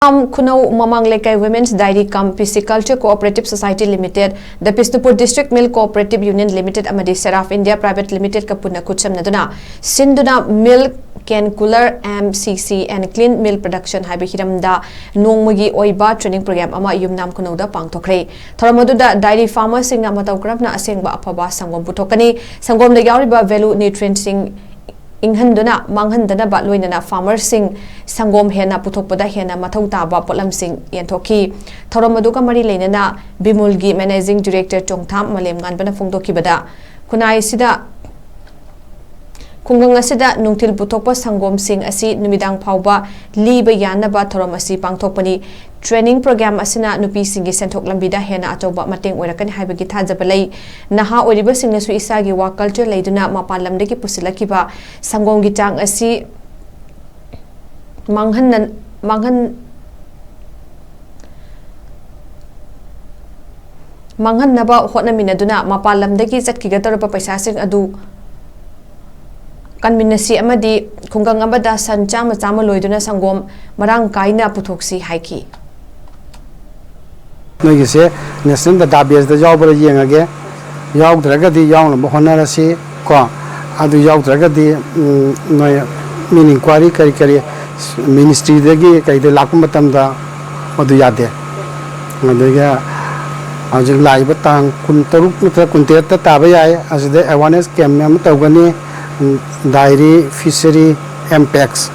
Khunou Mamang Leikai Women's Dairy Cum Pisciculture Co-Operative Society Limited, the BISHNUPUR District Milk Co-Operative Union Limited, AMADI SERAP India Private Limited ka PUNNA KHUSAMNANA SHINDUNA Milk Can Cooler MCC and Clean Milk Production HAIBA HIRAMDA NONGMAGI OIBA Training Program ama Yumnam Khunou da PANGTHOKHRE Thoramaduda Dairy Farmers sing na matau krapna asengba afaba sangom puthokani sangom da yauriba value nutrients sing Inghanduna manghandana ba loinana farmers sing sangom hena puthokpada hena mathau taba potlam sing yenthoki thoramaduka mari leinana bimulgi managing director chongtham malem ganbana phongdokibada kunai sida khungang asida nungthil puthokpa sangom sing asi numidang phauba liba yanaba thoram asi pangthokpani training program asina nupi singi senthok lambida hena achoba mateng oirakani haibagi thajabalai naha oriba singna su isagi wa culture leiduna mapalamdagi pusilakiba sangomgi chang asi manghan naba hotnaminaduna mapalamdagi chatkigatorba paisa sing adu Kanminasi amadi khungang abada sanchama chama loiduna sangom marang kaina puthoksi haiki Nogise national database da jawbra yengage yawdragadi yawnaba honarasi ko adu yawdragadi noy meaning query kari ministry dagi kaide lakum matamda adu yade ngadega ajig laiba tang kun taruk nutra kun terta taba yai aside awareness campaign tawgani Dairy Fishery Impacts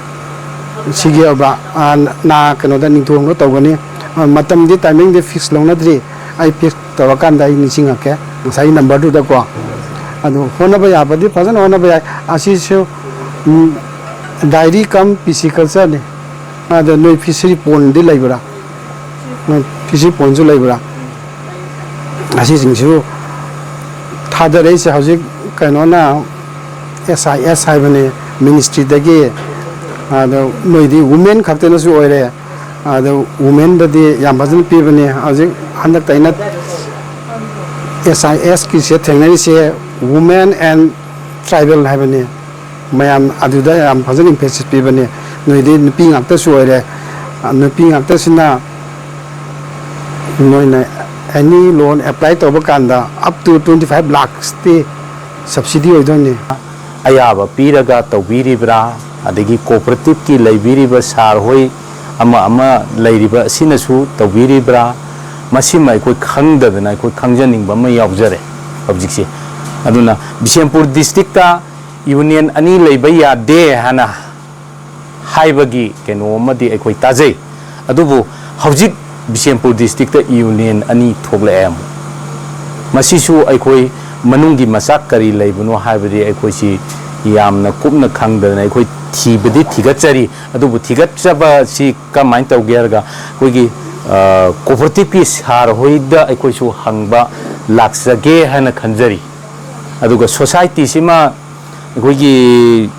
Sigi aba na kanoda ningthong lo tawgani matam di timing de fix lonadri I fix tawakan dai nisingake sai number 2 da ko adu honaba yabadi fajan honaba ya asisu dairy cum pisciculture ne adu no fishery pond di laibra no fishery pond ju laibra asi singsu thadare se hojik kanona SIS HAIBA ministry dagi noidi women khaktena su oire women dadi yam bhajan pibani ajik handak taina SIS ki se thengnai se women and tribal haibani mayam aduda yam bhajan emphasis pibani noidi nupi ngakta su oire nupi ngakta sina noina any loan apply to bakanda up to 25 lakhs ti subsidy oidoni Ayaba piraga tawbiribra adagi cooperative ki laibiriba sar hoi ama lairiba sinasu tawbiribra masima koi khangdadana koi khangjaning ba ma yaujare objectsi aduna Bishnupur district ta union ani laiba ya de hana haibagi keno amadi koi tajai adubu hojik Bishnupur district ta union ani thokla am masisu koi manungi masak kari laibano haibadi aikoisi yamna kupna khangdana aikoi thibadi thigachari adubu thigachaba si kamain tawgerga koigi cooperative ki sar hoida aikoisu hangba laksage hana khanjari aduga society sima koigi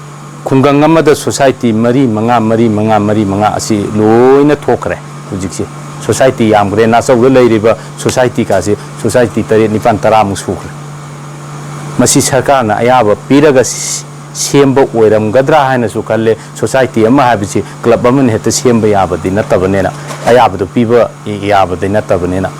khungang amada society mari manga asi loina thokre hujiksi society yamgre na saw leiriba society ka si society tare nipan tara musukre Masi sarkarna ayaba piraga semba oiramgadra haina su kalle society ama habisi club aman heta semba yabadi natabanena ayabadu piba yabadi natabanena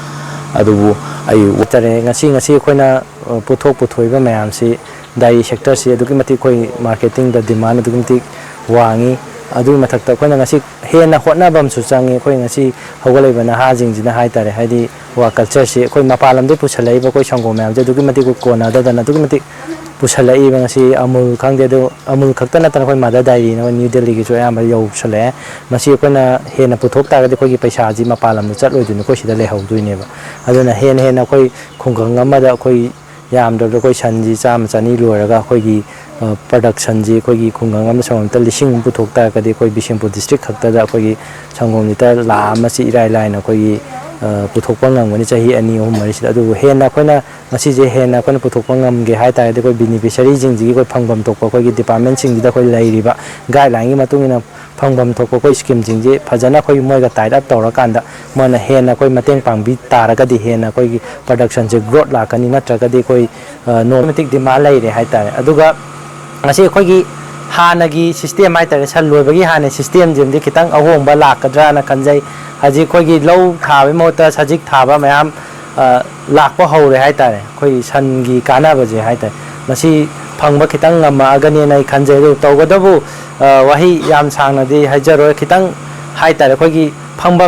adubu ai tare ngasi khoina puthoiba mayam si dai sector si aduki mati khoi marketing da demand aduki mati wangi adu mathakta khoina ngasi hena hotna bam su changi khoi ngasi hogalebana ha jingjina hai tare haidi wa culture si khoi mapalam de pusalai ba khoi sangom mayam aduki mati ko kona da aduki mati pusalai ba ngasi amul khangde do amul khakta na tan khoi mada dairy na new delhi gi jo ya ma yo sale masi khoina hena puthok ta ga khoi gi paisa ji mapalam de chatloi du khoi sida le hau duine ba aduna hena khoi khunggang amada khoi yam do khoi sanji cham chani loraga khoi gi production ji khoi gi khungang am sangom ta lising puthok ta ga de khoi Bishnupur district khakta da khoi gi sangom ni ta la ma si irai lai na khoi gi puthokpa ngamani chahi ani ohum mari sida adu hena khoina ngasi je hena khoina puthokpa ngam ge hai ta de khoi beneficiary jing ji khoi phangbam tokpa khoi gi department sing da khoi lai riba guideline gi matungina phangbam tokpa khoi scheme jing je phajana khoi moi ga tie up tora kanda mana hena khoi mateng pangbi taraga di hena khoi gi production je growth la kani na traga di khoi no automatic demand lai re hai ta aduga ngasi khoi gi हानगी system हाइतारे सन लोबगी हाने system जेमदि खितंग अहोंबा लाकद्राना खंजै हजि खोगी लौ थाबे मोता सजिक थाबा मयाम लाकपा हौरे हाइतारे खोई सनगी कानाबजे हाइतारे मसी फंगबा खितंग ngamaagani nai खंजै दो तौगदबु वही याम सांगनदि हाइजरो खितंग हाइतारे खोगी फंगबा